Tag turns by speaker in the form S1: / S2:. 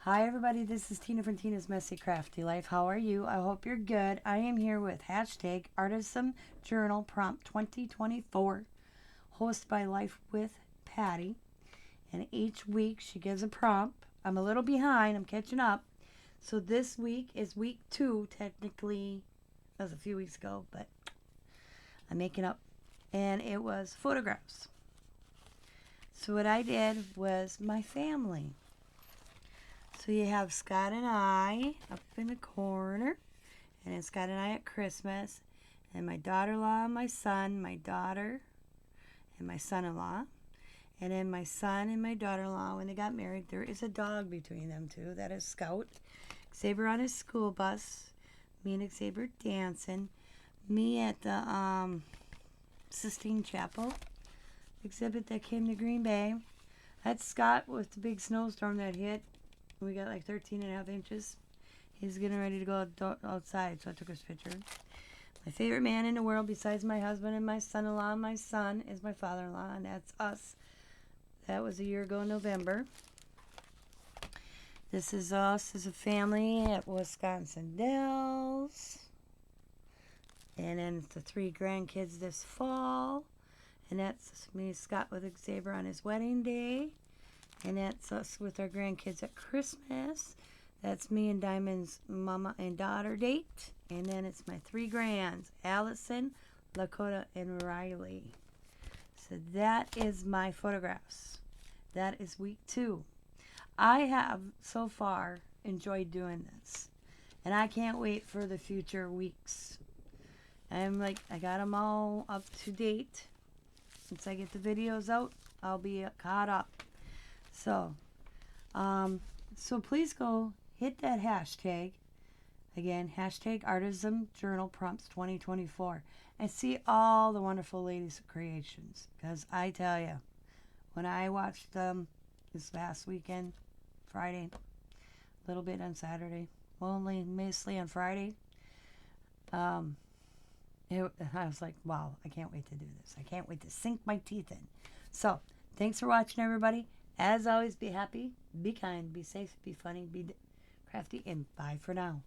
S1: Hi everybody, this is Tina from Tina's Messy Crafty Life. How are you? I hope you're good. I am here with hashtag Artisan Journal Prompt 2024, hosted by Life with Patti. And each week she gives a prompt. I'm a little behind, I'm catching up. So this week is week 2, technically. That was a few weeks ago, but I'm making up. And it was photographs. So what I did was my family. So you have Scott and I up in the corner, and then Scott and I at Christmas, and my daughter-in-law and my son, my daughter and my son-in-law, and then my son and my daughter-in-law, when they got married, there is a dog between them two. That is Scout. Xavier on his school bus, me and Xavier dancing, me at the Sistine Chapel exhibit that came to Green Bay. That's Scott with the big snowstorm that hit. We got like 13.5 inches. He's getting ready to go outside, so I took his picture. My favorite man in the world, besides my husband and my son-in-law and my son, is my father-in-law, and that's us. That was a year ago in November. This is us as a family at Wisconsin Dells. And then it's the 3 grandkids this fall. And that's me and Scott with Xavier on his wedding day. And that's us with our grandkids at Christmas. That's me and Diamond's mama and daughter date. And then it's my 3 grands, Allison, Lakota, and Riley. So that is my photographs. That is week 2. I have so far enjoyed doing this. And I can't wait for the future weeks. I got them all up to date. Once I get the videos out, I'll be caught up. So please go hit that hashtag. Again, hashtag Artisan Journal Prompts 2024. And see all the wonderful ladies' creations. Because I tell you, when I watched them this last weekend, Friday, a little bit on Saturday, mostly on Friday, I was like, wow, I can't wait to do this. I can't wait to sink my teeth in. So, thanks for watching, everybody. As always, be happy, be kind, be safe, be funny, be crafty, and bye for now.